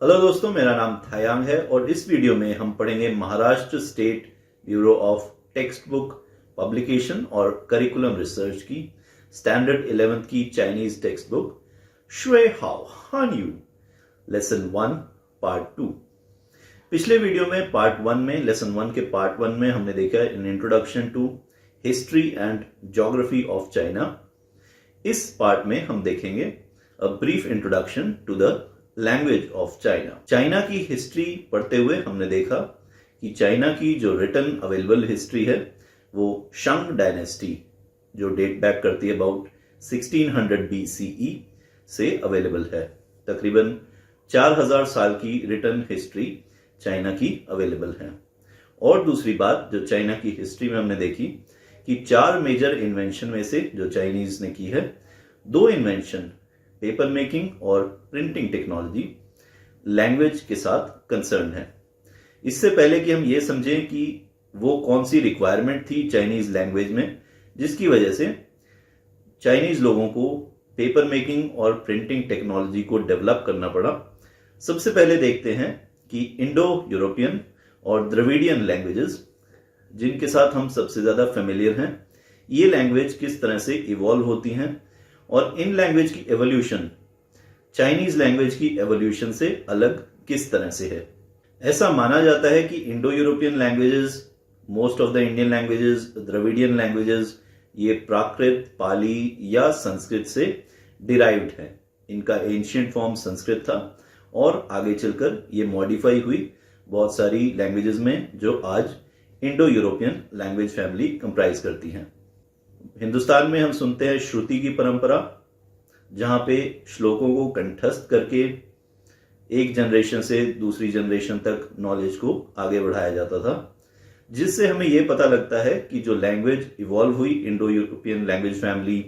Hello दोस्तों, मेरा नाम थायांग है और इस वीडियो में हम पढ़ेंगे Maharashtra state bureau of text book publication और करिकुलम रिसर्च की स्टैंडर्ड 11th की चाइनीज टेक्स्ट बुक शुए हाओ हान यू लेसन 1 पार्ट 2। पिछले वीडियो में पार्ट 1 में लेसन 1 के पार्ट 1 में हमने देखा in introduction to history and geography of China. इस पार्ट में हम देखेंगे a brief introduction to the language of China. China की हिस्ट्री पढ़ते हुए हमने देखा कि चाइना की जो रिटन अवेलेबल हिस्ट्री है वो शंग डायनेस्टी जो डेट बैक करती है अबाउट 1600 BCE से अवेलेबल है। तकरीबन 4000 साल की रिटन हिस्ट्री चाइना की अवेलेबल है। और दूसरी बात जो चाइना की हिस्ट्री में हमने देखी कि 4 मेजर इन्वेंशन में से जो चाइनीज ने की है, 2 इन्वेंशन पेपर मेकिंग और प्रिंटिंग टेक्नोलॉजी लैंग्वेज के साथ कंसर्न है। इससे पहले कि हम ये समझें कि वो कौन सी रिक्वायरमेंट थी चाइनीज लैंग्वेज में जिसकी वजह से चाइनीज लोगों को पेपर मेकिंग और प्रिंटिंग टेक्नोलॉजी को डेवलप करना पड़ा, सबसे पहले देखते हैं कि इंडो यूरोपियन और द्रविडियन लैंग्वेजेस जिनके साथ हम सबसे ज्यादा फेमिलियर हैं, ये लैंग्वेज किस तरह से इवॉल्व होती हैं और इन लैंग्वेज की एवोल्यूशन चाइनीज लैंग्वेज की एवोल्यूशन से अलग किस तरह से है। ऐसा माना जाता है कि Indo European languages, most of the Indian languages, Dravidian languages, ये प्राकृत, पाली या संस्कृत से डिराइव्ड है। इनका एंशिएंट फॉर्म संस्कृत था और आगे चलकर ये मॉडिफाई हुई बहुत सारी लैंग्वेजेस में जो आज Indo European language family comprise करती हैं। हिंदुस्तान में हम सुनते हैं श्रुति की परंपरा, जहां पे श्लोकों को कंठस्थ करके एक जनरेशन से दूसरी जनरेशन तक नॉलेज को आगे बढ़ाया जाता था, जिससे हमें यह पता लगता है कि जो लैंग्वेज इवॉल्व हुई Indo European language family,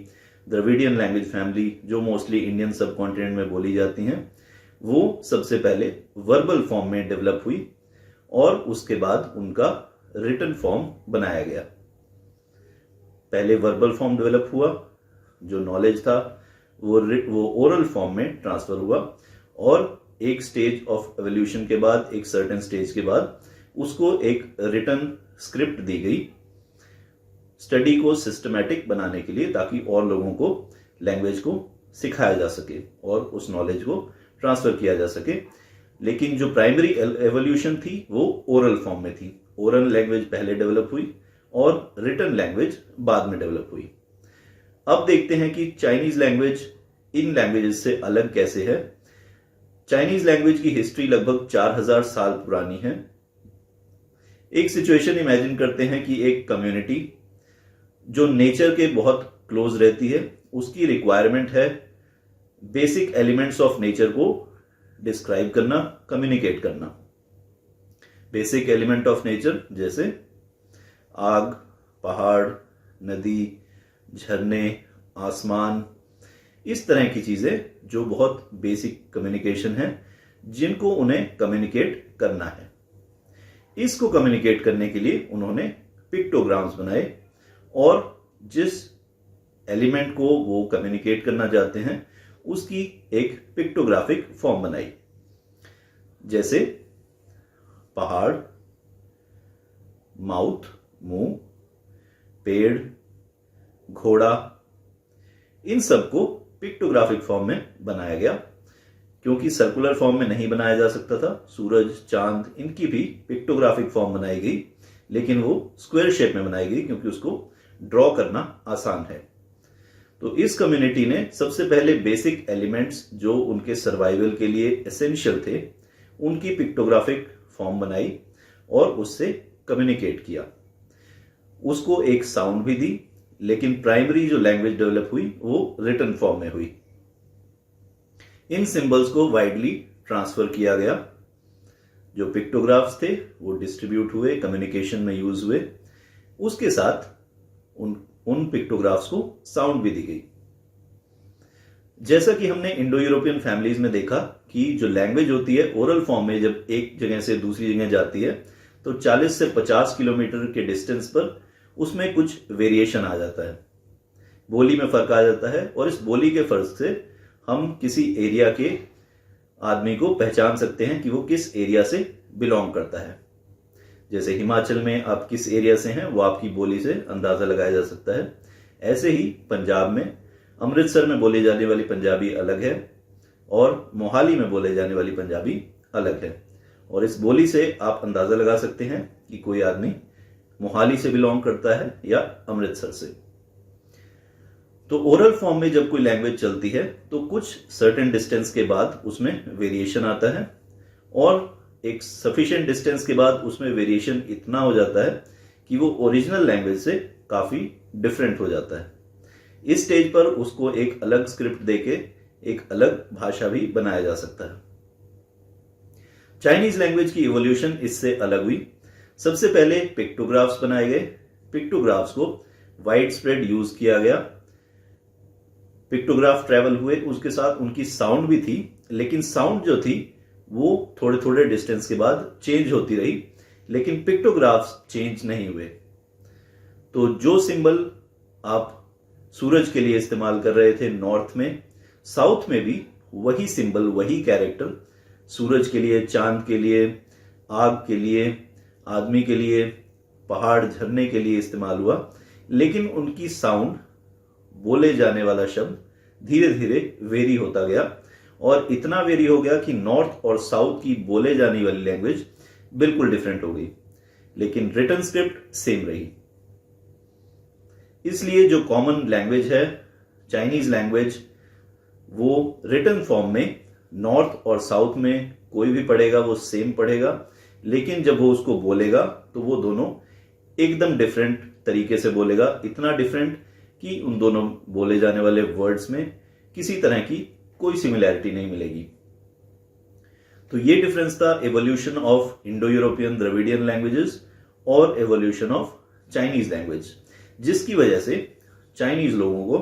Dravidian language family जो मोस्टली इंडियन सब कॉन्टिनेंट में बोली जाती हैं, वो सबसे पहले वर्बल फॉर्म में डेवलप हुई और उसके बाद उनका रिटन फॉर्म बनाया गया। पहले वर्बल फॉर्म डेवलप हुआ, जो नॉलेज था वो ओरल फॉर्म में ट्रांसफर हुआ और एक स्टेज ऑफ एवोल्यूशन के बाद, एक सर्टेन स्टेज के बाद उसको एक रिटन स्क्रिप्ट दी गई स्टडी को सिस्टमैटिक बनाने के लिए, ताकि और लोगों को लैंग्वेज को सिखाया जा सके और उस नॉलेज को ट्रांसफर किया जा सके। लेकिन जो प्राइमरी एवोल्यूशन थी वो ओरल फॉर्म में थी। ओरल लैंग्वेज पहले डेवलप हुई और रिटन लैंग्वेज बाद में डेवलप हुई। अब देखते हैं कि चाइनीज लैंग्वेज इन लैंग्वेजेस से अलग कैसे है। चाइनीज लैंग्वेज की हिस्ट्री लगभग 4000 साल पुरानी है। एक सिचुएशन इमेजिन करते हैं कि एक कम्युनिटी जो नेचर के बहुत क्लोज रहती है, उसकी रिक्वायरमेंट है बेसिक एलिमेंट्स ऑफ नेचर को डिस्क्राइब करना, कम्युनिकेट करना। बेसिक एलिमेंट ऑफ नेचर जैसे आग, पहाड़, नदी, झरने, आसमान, इस तरह की चीजें जो बहुत बेसिक कम्युनिकेशन है, जिनको उन्हें कम्युनिकेट करना है। इसको कम्युनिकेट करने के लिए उन्होंने पिक्टोग्राम्स बनाए और जिस एलिमेंट को वो कम्युनिकेट करना चाहते हैं उसकी एक पिक्टोग्राफिक फॉर्म बनाई। जैसे पहाड़, माउथ, मुंह, पेड़, घोड़ा, इन सबको पिक्टोग्राफिक फॉर्म में बनाया गया। क्योंकि सर्कुलर फॉर्म में नहीं बनाया जा सकता था, सूरज, चांद, इनकी भी पिक्टोग्राफिक फॉर्म बनाई गई, लेकिन वो स्क्वायर शेप में बनाई गई क्योंकि उसको ड्रॉ करना आसान है। तो इस कम्युनिटी ने सबसे पहले बेसिक एलिमेंट्स जो उनके सर्वाइवल के लिए एसेंशियल थे, उनकी पिक्टोग्राफिक फॉर्म बनाई और उससे कम्युनिकेट किया। उसको एक साउंड भी दी, लेकिन प्राइमरी जो लैंग्वेज डेवलप हुई वो रिटन फॉर्म में हुई। इन सिंबल्स को वाइडली ट्रांसफर किया गया। जो पिक्टोग्राफ्स थे वो डिस्ट्रीब्यूट हुए, कम्युनिकेशन में यूज हुए। उसके साथ उन पिक्टोग्राफ्स को साउंड भी दी गई। जैसा कि हमने इंडो यूरोपियन फैमिलीज में देखा कि जो लैंग्वेज होती है ओरल फॉर्म में जब एक जगह से दूसरी जगह जाती है तो 40 से 50 किलोमीटर के डिस्टेंस पर उसमें कुछ वेरिएशन आ जाता है, बोली में फर्क आ जाता है और इस बोली के फर्क से हम किसी एरिया के आदमी को पहचान सकते हैं कि वो किस एरिया से बिलोंग करता है। जैसे हिमाचल में आप किस एरिया से हैं वो आपकी बोली से अंदाजा लगाया जा सकता है। ऐसे ही पंजाब में अमृतसर में बोली जाने वाली पंजाबी अलग है और मोहाली में बोले जाने वाली पंजाबी अलग है, और इस बोली से आप अंदाजा लगा सकते हैं कि कोई आदमी मोहाली से बिलोंग करता है या अमृतसर से। तो ओरल फॉर्म में जब कोई लैंग्वेज चलती है तो कुछ सर्टेन डिस्टेंस के बाद उसमें वेरिएशन आता है, और एक सफिशिएंट डिस्टेंस के बाद उसमें वेरिएशन इतना हो जाता है कि वो ओरिजिनल लैंग्वेज से काफी डिफरेंट हो जाता है। इस स्टेज पर उसको एक अलग स्क्रिप्ट देके एक अलग भाषा भी बनाया जा सकता है। चाइनीज लैंग्वेज की इवोल्यूशन इससे अलग हुई। सबसे पहले पिक्टोग्राफ्स बनाए गए। पिक्टोग्राफ्स को वाइड स्प्रेड यूज किया गया। पिक्टोग्राफ ट्रेवल हुए, उसके साथ उनकी साउंड भी थी, लेकिन साउंड जो थी वो थोड़े थोड़े डिस्टेंस के बाद चेंज होती रही, लेकिन पिक्टोग्राफ्स चेंज नहीं हुए। तो जो सिंबल आप सूरज के लिए इस्तेमाल कर रहे थे नॉर्थ में, साउथ में भी वही सिंबल, वही कैरेक्टर सूरज के लिए, चांद के लिए, आग के लिए, आदमी के लिए, पहाड़, झरने के लिए इस्तेमाल हुआ, लेकिन उनकी साउंड, बोले जाने वाला शब्द धीरे धीरे वेरी होता गया, और इतना वेरी हो गया कि नॉर्थ और साउथ की बोले जाने वाली लैंग्वेज बिल्कुल डिफरेंट हो गई, लेकिन रिटन स्क्रिप्ट सेम रही। इसलिए जो कॉमन लैंग्वेज है चाइनीज लैंग्वेज, वो रिटन फॉर्म में नॉर्थ और साउथ में कोई भी पढ़ेगा वो सेम पढ़ेगा, लेकिन जब वो उसको बोलेगा तो वो दोनों एकदम डिफरेंट तरीके से बोलेगा। इतना डिफरेंट कि उन दोनों बोले जाने वाले वर्ड्स में किसी तरह की कोई सिमिलैरिटी नहीं मिलेगी। तो ये डिफरेंस था evolution of Indo European Dravidian languages और एवोल्यूशन ऑफ चाइनीज लैंग्वेज, जिसकी वजह से चाइनीज लोगों को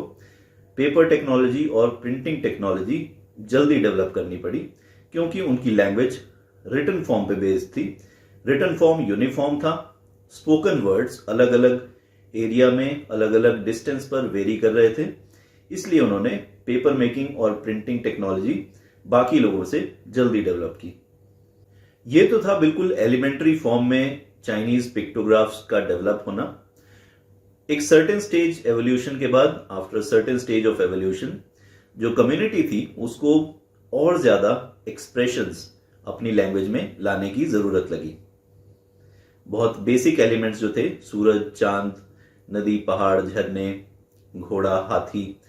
पेपर टेक्नोलॉजी और प्रिंटिंग टेक्नोलॉजी जल्दी डेवलप करनी पड़ी, क्योंकि उनकी लैंग्वेज रिटन फॉर्म पे बेस्ड थी। रिटन फॉर्म यूनिफॉर्म था, स्पोकन वर्ड्स अलग अलग एरिया में अलग अलग डिस्टेंस पर वेरी कर रहे थे, इसलिए उन्होंने पेपर मेकिंग और प्रिंटिंग टेक्नोलॉजी बाकी लोगों से जल्दी डेवलप की। ये तो था बिल्कुल एलिमेंट्री फॉर्म में चाइनीज पिक्टोग्राफ्स का डेवलप होना। एक सर्टेन स्टेज एवोल्यूशन के बाद, after certain stage of evolution, जो कम्युनिटी थी उसको और ज्यादा एक्सप्रेशंस अपनी लैंग्वेज में लाने की जरूरत लगी। बहुत बेसिक एलिमेंट्स जो थे, सूरज, चांद, नदी, पहाड़, झरने, घोड़ा, हाथी,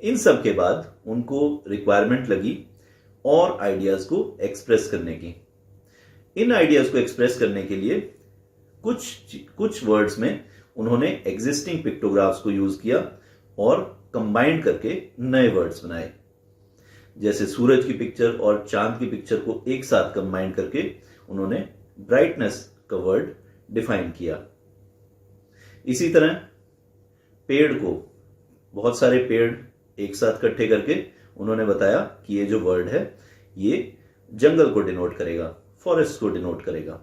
इन सब के बाद उनको रिक्वायरमेंट लगी और आइडियाज को एक्सप्रेस करने की। इन आइडियाज को एक्सप्रेस करने के लिए कुछ वर्ड्स में उन्होंने एग्जिस्टिंग पिक्टोग्राफ्स को यूज किया और कंबाइंड करके नए वर्ड्स बनाए। जैसे सूरज की पिक्चर और चांद की पिक्चर को एक साथ कंबाइंड करके उन्होंने ब्राइटनेस का वर्ड डिफाइन किया। इसी तरह पेड़ को, बहुत सारे पेड़ एक साथ इकट्ठे करके उन्होंने बताया कि ये जो वर्ड है ये जंगल को डिनोट करेगा, फॉरेस्ट को डिनोट करेगा।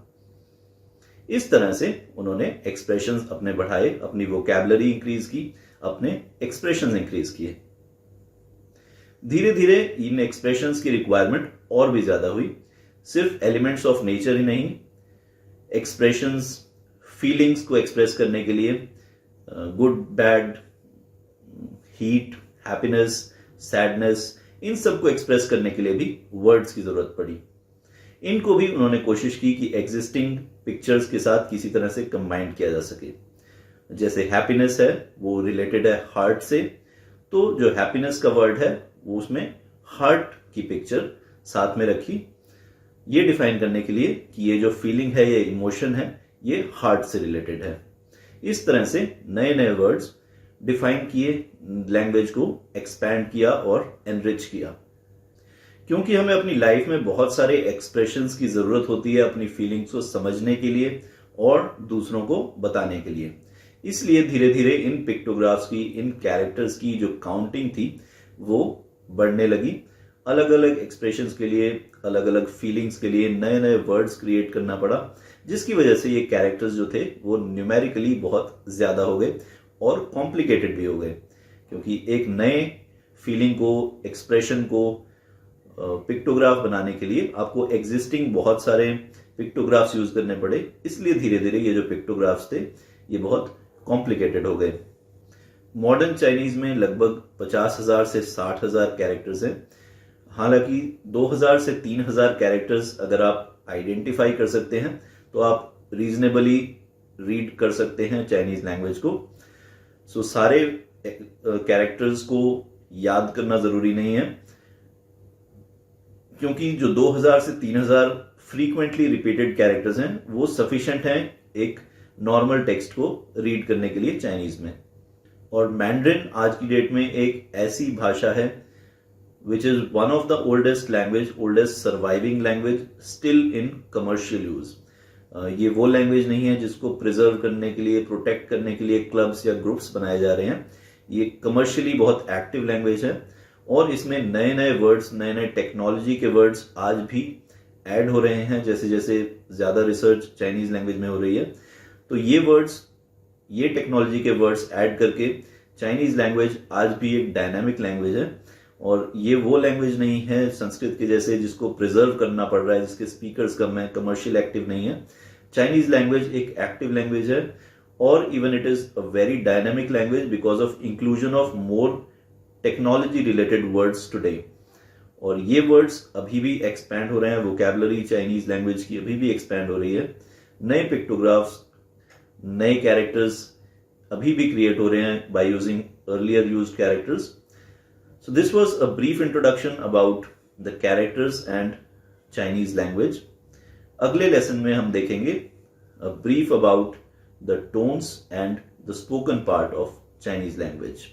इस तरह से उन्होंने एक्सप्रेशंस अपने बढ़ाए, अपनी वोकैबुलरी इंक्रीज की, अपने एक्सप्रेशंस इंक्रीज किए। धीरे धीरे इन एक्सप्रेशंस की रिक्वायरमेंट और भी ज्यादा हुई। सिर्फ एलिमेंट्स ऑफ नेचर ही नहीं, एक्सप्रेशंस, फीलिंग्स को एक्सप्रेस करने के लिए good, bad, heat, happiness, sadness, इन सब को एक्सप्रेस करने के लिए भी वर्ड्स की जरूरत पड़ी। इनको भी उन्होंने कोशिश की कि एग्जिस्टिंग पिक्चर्स के साथ किसी तरह से कंबाइन किया जा सके। जैसे हैप्पीनेस है वो रिलेटेड है हार्ट से, तो जो हैप्पीनेस का वर्ड है वो उसमें हार्ट की पिक्चर साथ में रखी, ये डिफाइन करने के लिए कि ये जो फीलिंग है, ये इमोशन है, ये हार्ट से रिलेटेड है। इस तरह से नए नए वर्ड्स डिफाइन किए, लैंग्वेज को एक्सपैंड किया और एनरिच किया। क्योंकि हमें अपनी लाइफ में बहुत सारे एक्सप्रेशंस की जरूरत होती है अपनी फीलिंग्स को समझने के लिए और दूसरों को बताने के लिए, इसलिए धीरे धीरे इन पिक्टोग्राफ्स की, इन कैरेक्टर्स की जो काउंटिंग थी वो बढ़ने लगी। अलग अलग एक्सप्रेशंस के लिए, अलग अलग फीलिंग्स के लिए नए नए वर्ड्स क्रिएट करना पड़ा, जिसकी वजह से ये कैरेक्टर्स जो थे वो न्यूमेरिकली बहुत ज्यादा हो गए और कॉम्प्लिकेटेड भी हो गए, क्योंकि एक नए फीलिंग को, एक्सप्रेशन को पिक्टोग्राफ बनाने के लिए आपको एग्जिस्टिंग बहुत सारे पिक्टोग्राफ्स यूज करने पड़े, इसलिए धीरे धीरे ये जो पिक्टोग्राफ्स थे ये बहुत कॉम्प्लिकेटेड हो गए। मॉडर्न चाइनीज में लगभग 50,000 से 60,000 कैरेक्टर्स हैं। हालांकि 2000 से 3000 कैरेक्टर्स अगर आप आइडेंटिफाई कर सकते हैं तो आप रीजनेबली रीड कर सकते हैं चाइनीज लैंग्वेज को। सो सारे कैरेक्टर्स को याद करना जरूरी नहीं है, क्योंकि जो 2000 से 3000 फ्रीक्वेंटली रिपीटेड कैरेक्टर्स हैं वो सफिशिएंट हैं एक नॉर्मल टेक्स्ट को रीड करने के लिए चाइनीज में। और मैंड्रिन आज की डेट में एक ऐसी भाषा है which is one of the oldest surviving language still in commercial use। ये वो लैंग्वेज नहीं है जिसको प्रिजर्व करने के लिए, प्रोटेक्ट करने के लिए क्लब्स या ग्रुप्स बनाए जा रहे हैं। ये कमर्शियली बहुत एक्टिव लैंग्वेज है और इसमें नए नए वर्ड्स, नए नए टेक्नोलॉजी के वर्ड्स आज भी ऐड हो रहे हैं जैसे जैसे ज्यादा रिसर्च चाइनीज लैंग्वेज में हो रही है। तो ये वर्ड्स, ये टेक्नोलॉजी के वर्ड्स ऐड करके चाइनीज लैंग्वेज आज भी एक डायनामिक लैंग्वेज है। और ये वो लैंग्वेज नहीं है संस्कृत के जैसे जिसको प्रिजर्व करना पड़ रहा है, जिसके स्पीकर्स कम है, कमर्शियल एक्टिव नहीं है। चाइनीज लैंग्वेज एक एक्टिव लैंग्वेज है और even it is a very dynamic language because of inclusion of more technology related words today. और ये वर्ड्स अभी भी एक्सपैंड हो रहे हैं, वोकैबुलरी चाइनीज लैंग्वेज की अभी भी एक्सपैंड हो रही है। नए पिक्टोग्राफ्स, नए कैरेक्टर्स अभी भी क्रिएट हो रहे हैं by using earlier used characters. So this was a brief introduction about the characters and Chinese language. अगले लेसन में हम देखेंगे a brief about the tones and the spoken part of Chinese language.